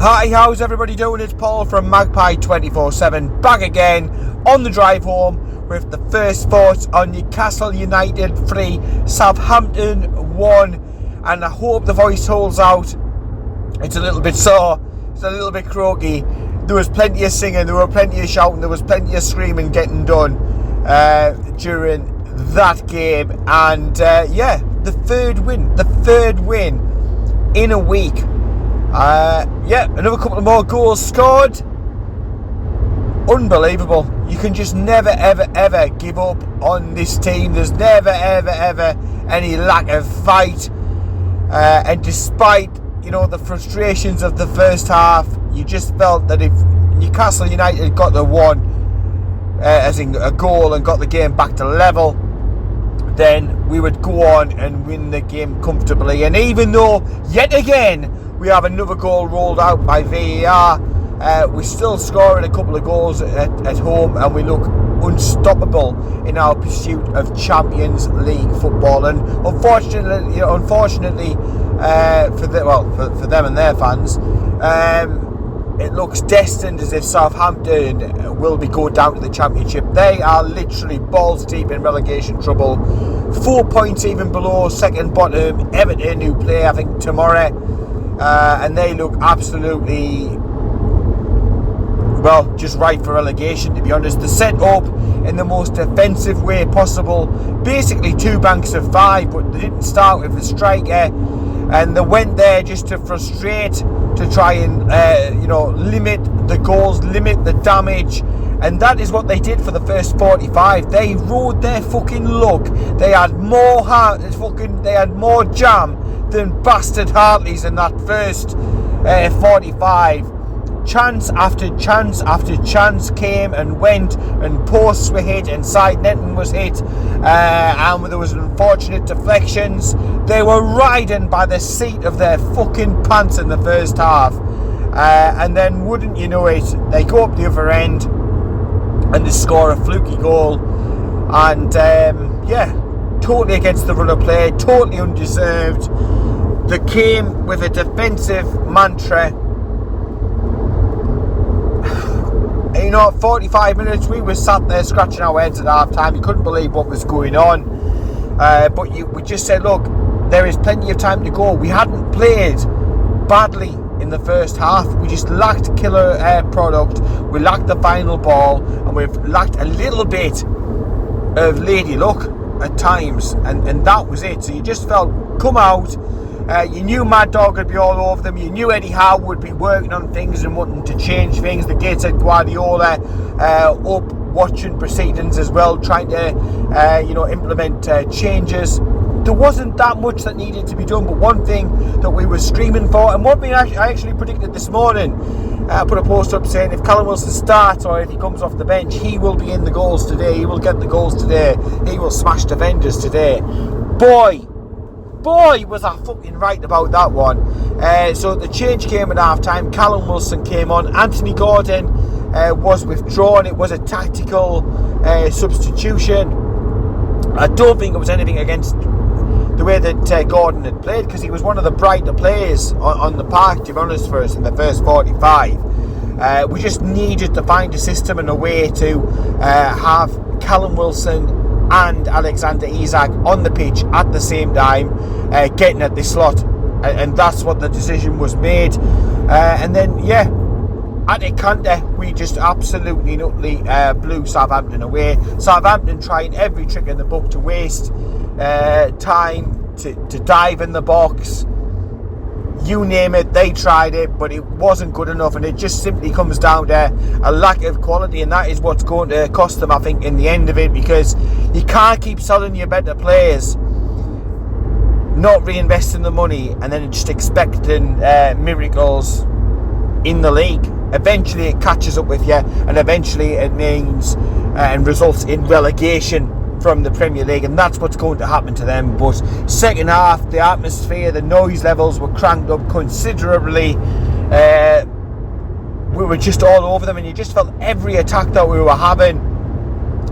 Hi, how's everybody doing? It's Paul from Magpie 24/7 back again on the drive home with the first thoughts on Newcastle United 3, Southampton 1, and I hope the voice holds out. It's a little bit sore, it's a little bit croaky. There was plenty of singing, there were plenty of shouting, there was plenty of screaming getting done during that game, and the third win in a week. Another couple of more goals scored. Unbelievable. You can just never ever give up on this team. There's never ever any lack of fight, and despite the frustrations of the first half, you just felt that if Newcastle United got the one, as in a goal, and got the game back to level, then we would go on and win the game comfortably. And even though yet again we have another goal rolled out by VAR, we're still scoring a couple of goals at home, and we look unstoppable in our pursuit of Champions League football. And unfortunately for them and their fans, it looks destined as if Southampton will be going down to the Championship. They are literally balls deep in relegation trouble. 4 points even below second bottom Everton, who play I think tomorrow, and they look absolutely just right for relegation, to be honest. They're set up in the most defensive way possible, basically 2 banks of 5, but they didn't start with a striker, and they went there just to frustrate, to try and limit the goals, limit the damage, and that is what they did for the first 45. They rode their fucking luck. They had more jam than bastard Hartleys in that first 45. Chance after chance after chance came and went, and posts were hit and side netting was hit, and there was unfortunate deflections. They were riding by the seat of their fucking pants in the first half, and then wouldn't you know it, they go up the other end and they score a fluky goal, and totally against the run of play, totally undeserved. They came with a defensive mantra. 45 minutes we were sat there scratching our heads at half time. You couldn't believe what was going on, but we just said, look, there is plenty of time to go. We hadn't played badly in the first half, we just lacked killer product, we lacked the final ball, and we've lacked a little bit of lady luck at times, and that was it. So you just felt, come out. You knew Mad Dog would be all over them. You knew Eddie Howe would be working on things and wanting to change things. The Gates had Guardiola up watching proceedings as well, trying to implement changes. There wasn't that much that needed to be done, but one thing that we were screaming for, and one thing I actually predicted this morning, I put a post up saying if Callum Wilson starts or if he comes off the bench, he will be in the goals today, he will get the goals today, he will smash defenders today. Boy, was I fucking right about that one. So the change came at half time. Callum Wilson came on. Anthony Gordon was withdrawn. It was a tactical substitution. I don't think it was anything against the way that Gordon had played, because he was one of the brighter players on the park, to be honest, for us in the first 45. We just needed to find a system and a way to have Callum Wilson and Alexander Isak on the pitch at the same time, getting at the slot, and that's what the decision was made. And then at a canter, we just absolutely blew Southampton away. Southampton trying every trick in the book to waste time, to dive in the box, you name it, they tried it, but it wasn't good enough, and it just simply comes down to a lack of quality, and that is what's going to cost them, I think, in the end of it, because you can't keep selling your better players, not reinvesting the money, and then just expecting miracles in the league. Eventually it catches up with you, and eventually it means and results in relegation from the Premier League, and that's what's going to happen to them. But second half, the atmosphere, the noise levels were cranked up considerably. We were just all over them, and you just felt every attack that we were having,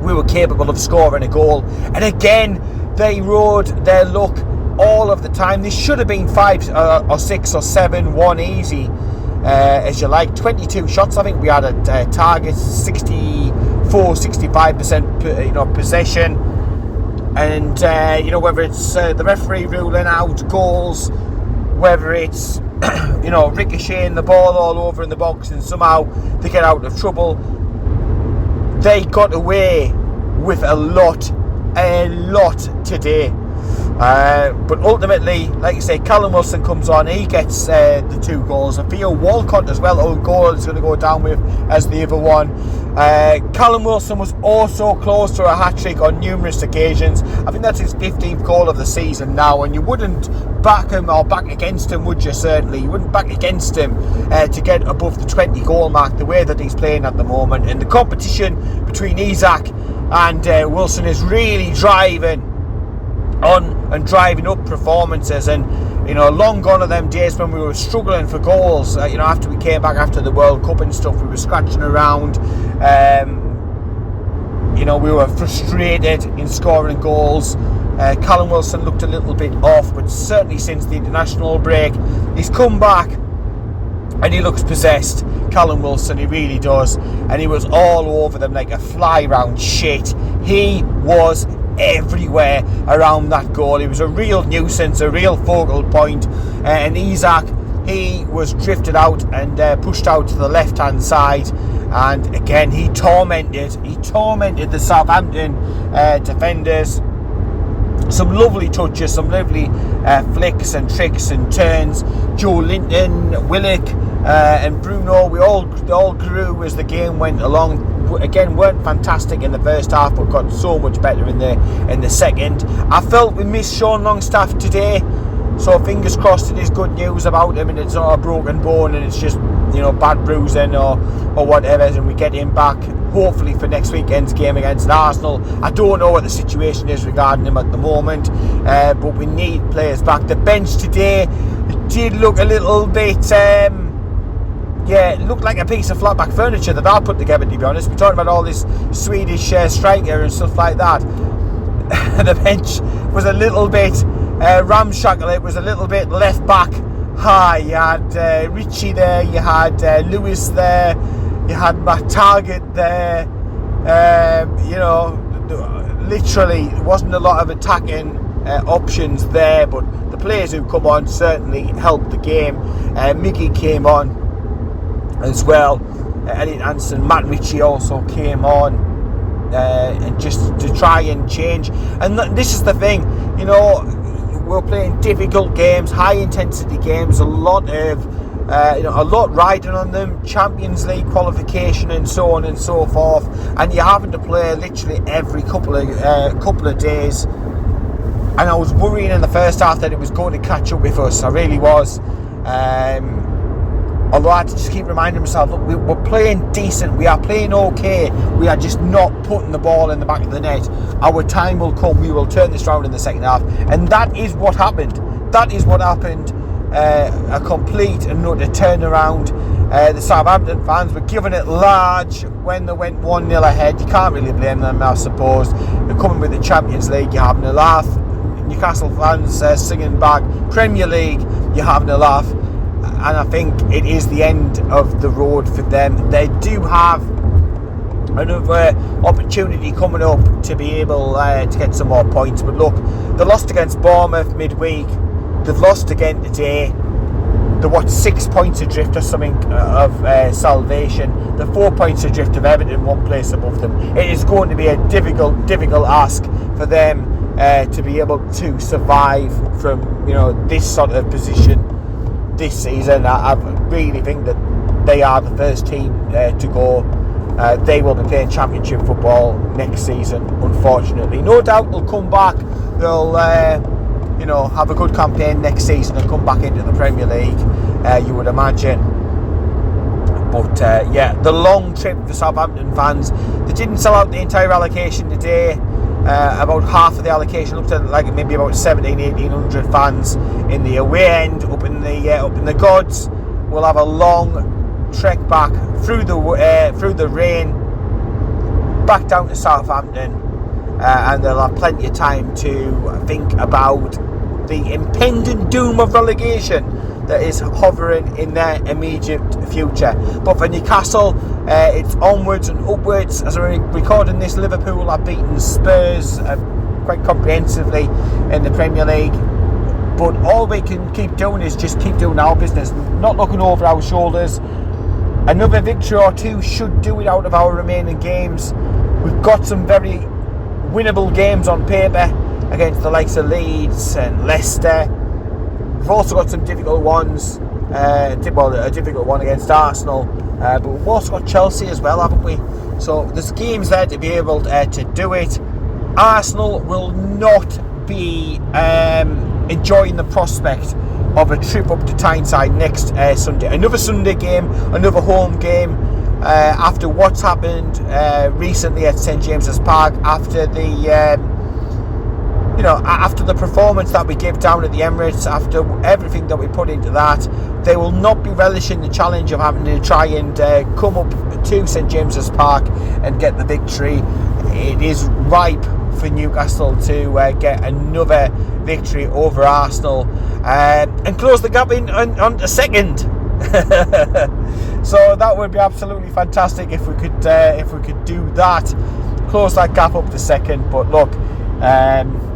we were capable of scoring a goal. And again, they rode their luck all of the time. This should have been 5 or 6 or 7-1 easy, as you like. 22 shots, I think we had at targets, 64-65% possession. And whether it's the referee ruling out goals, whether it's ricocheting the ball all over in the box and somehow they get out of trouble, they got away with a lot today. But ultimately, like I say, Callum Wilson comes on, he gets the 2 goals. And Theo Walcott as well, own goal is going to go down with as the other one. Callum Wilson was also close to a hat-trick on numerous occasions. I think that's his 15th goal of the season now, and you wouldn't back him or back against him, would you? Certainly you wouldn't back against him to get above the 20 goal mark the way that he's playing at the moment. And the competition between Isak and Wilson is really driving up performances. And long gone are them days when we were struggling for goals. After we came back after the World Cup and stuff, we were scratching around. We were frustrated in scoring goals. Callum Wilson looked a little bit off, but certainly since the international break, he's come back and he looks possessed. Callum Wilson, he really does, and he was all over them like a fly round shit. He was everywhere around that goal. He was a real nuisance, a real focal point. And Isak, he was drifted out and pushed out to the left hand side, and again he tormented the Southampton defenders. Some lovely touches, some lovely flicks and tricks and turns. Joe Linton, Willock and Bruno, we all grew as the game went along. Again, weren't fantastic in the first half, but got so much better in the second. I felt we missed Sean Longstaff today, so fingers crossed it is good news about him and it's not a broken bone and it's just bad bruising or whatever, and we get him back hopefully for next weekend's game against Arsenal. I don't know what the situation is regarding him at the moment, but we need players back. The bench today did look a little bit it looked like a piece of flatback furniture that I put together, to be honest. We're talking about all this Swedish striker and stuff like that. The bench was a little bit ramshackle. It was a little bit left back high. You had Richie there, you had Lewis there, you had Matt Target there. Literally wasn't a lot of attacking options there, but the players who come on certainly helped the game. Miggy came on as well, Elliot Hansen, Matt Ritchie also came on, and just to try and change. And this is the thing, we're playing difficult games, high intensity games, a lot riding on them, Champions League qualification and so on and so forth, and you're having to play literally every couple of days. And I was worrying in the first half that it was going to catch up with us. I really was. Although I had to just keep reminding myself, look, we're playing decent, we are playing okay, we are just not putting the ball in the back of the net. Our time will come, we will turn this round in the second half. And that is what happened. A complete and utter turnaround. The Southampton fans were giving it large when they went 1-0 ahead. You can't really blame them, I suppose. They're coming with the Champions League, you're having a laugh. Newcastle fans singing back, Premier League, you're having a laugh. And I think it is the end of the road for them. They do have another opportunity coming up to be able to get some more points. But look, they lost against Bournemouth midweek. They've lost again today. They're 6 points adrift or something of salvation. They're 4 points adrift of Everton, 1 place above them. It is going to be a difficult ask for them to be able to survive from this sort of position this season. I really think that they are the first team to go. They will be playing Championship football next season, unfortunately. No doubt they'll come back. They'll have a good campaign next season and come back into the Premier League, you would imagine. But the long trip for Southampton fans, they didn't sell out the entire allocation today. About half of the allocation, looked at like maybe about 1,800 fans in the away end up in the gods. We'll have a long trek back through the rain back down to Southampton, and they'll have plenty of time to think about the impending doom of relegation. that is hovering in their immediate future. But for Newcastle, it's onwards and upwards. As we're recording this, Liverpool have beaten Spurs quite comprehensively in the Premier League. But all we can keep doing is just keep doing our business, not looking over our shoulders. Another victory or two should do it out of our remaining games. We've got some very winnable games on paper against the likes of Leeds and Leicester. We've also got some difficult ones. A difficult one against Arsenal. But we've also got Chelsea as well, haven't we? So there's games there to be able to do it. Arsenal will not be enjoying the prospect of a trip up to Tyneside next Sunday. Another Sunday game, another home game, after what's happened recently at St James's Park, after the performance that we gave down at the Emirates, after everything that we put into that. They will not be relishing the challenge of having to try and come up to St James's Park and get the victory. It is ripe for Newcastle to get another victory over Arsenal and close the gap on the second. So that would be absolutely fantastic if we could do that, close that gap up to second. But look,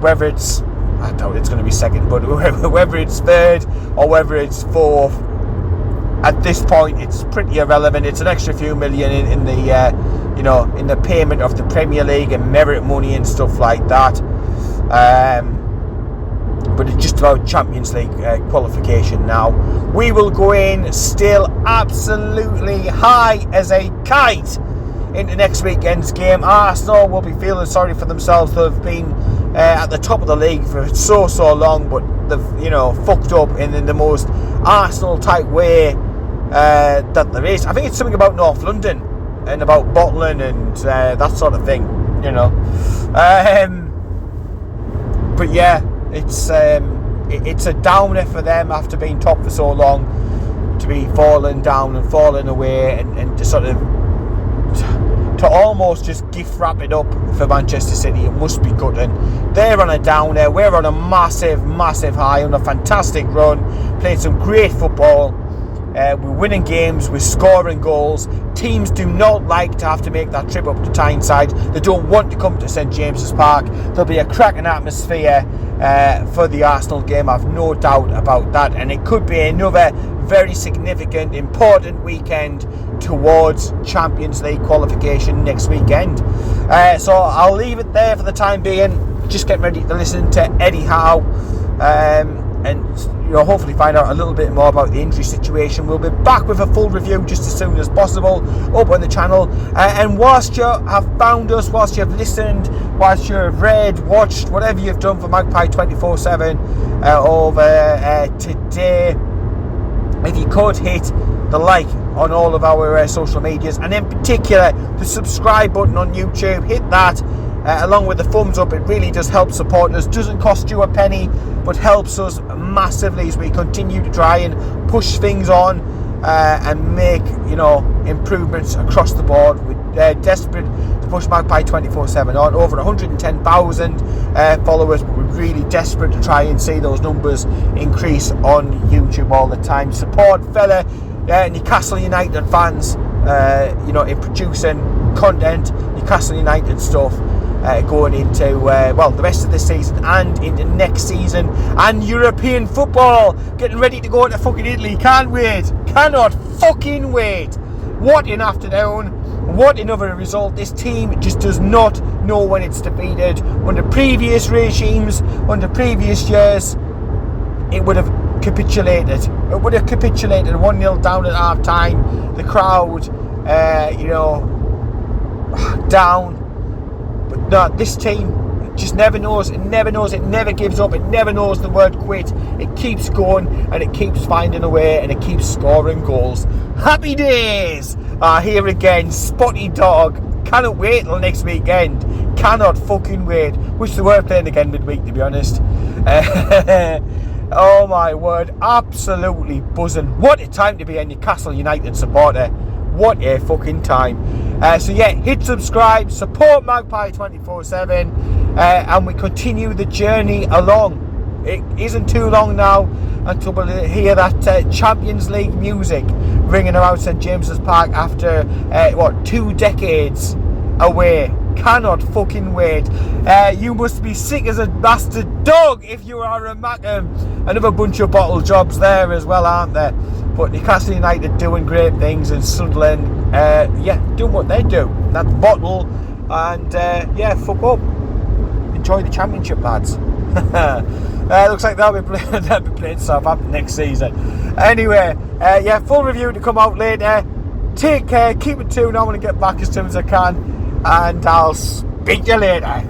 whether it's, I doubt it's going to be second, but whether it's third or whether it's fourth, at this point it's pretty irrelevant. It's an extra few million in the payment of the Premier League and merit money and stuff like that. But it's just about Champions League qualification now. We will go in still absolutely high as a kite into next weekend's game. Arsenal will be feeling sorry for themselves. They've been at the top of the league for so long, but they've fucked up in the most Arsenal type way that there is. I think it's something about North London and about bottling and that sort of thing, but yeah, it's a downer for them after being top for so long, to be falling down and falling away and to sort of to almost just gift wrap it up for Manchester City. It must be gutting. They're on a downer, we're on a massive high, on a fantastic run, playing some great football. We're winning games, we're scoring goals. Teams do not like to have to make that trip up to Tyneside. They don't want to come to St James's Park. There'll be a cracking atmosphere for the Arsenal game, I've no doubt about that. And it could be another very significant, important weekend towards Champions League qualification next weekend. So I'll leave it there for the time being. Just get ready to listen to Eddie Howe. And hopefully find out a little bit more about the injury situation. We'll be back with a full review just as soon as possible up on the channel. And whilst you have found us, whilst you've listened, whilst you've read, watched, whatever you've done for Magpie 24/7 over today, if you could hit the like on all of our social medias, and in particular the subscribe button on YouTube, hit that. Along with the thumbs up, it really does help supporting us. Doesn't cost you a penny, but helps us massively as we continue to try and push things on and make improvements across the board. We're desperate to push Magpie 24/7 on. Over 110,000 followers, but we're really desperate to try and see those numbers increase on YouTube all the time. Support fellow Newcastle United fans, in producing content, Newcastle United stuff. Going into the rest of this season and into next season, and European football, getting ready to go into fucking Italy. Can't wait, cannot fucking wait. What an afternoon, what another result. This team just does not know when it's defeated. Under previous regimes, under previous years, it would have capitulated. It would have capitulated 1-0 down at half time, the crowd down. But no, this team just never knows. It never knows. It never gives up. It never knows the word quit. It keeps going and it keeps finding a way and it keeps scoring goals. Happy days are here again. Spotty dog. Cannot wait till next weekend. Cannot fucking wait. Wish they were playing again midweek, to be honest. Oh my word. Absolutely buzzing. What a time to be a Newcastle United supporter. What a fucking time. So yeah, hit subscribe, support Magpie 24/7, and we continue the journey along. it isn't too long now until we'll hear that Champions League music ringing around St James's Park after 2 decades away. Cannot fucking wait. You must be sick as a bastard dog if you are a Mackham. Another bunch of bottle jobs there as well, aren't there? But Newcastle United doing great things, and Sunderland doing what they do. That's bottle and fuck up. Enjoy the championship, lads. Looks like they'll be playing Southampton next season. Anyway, full review to come out later. Take care, keep it tuned. I'm going to get back as soon as I can, and I'll speak to you later.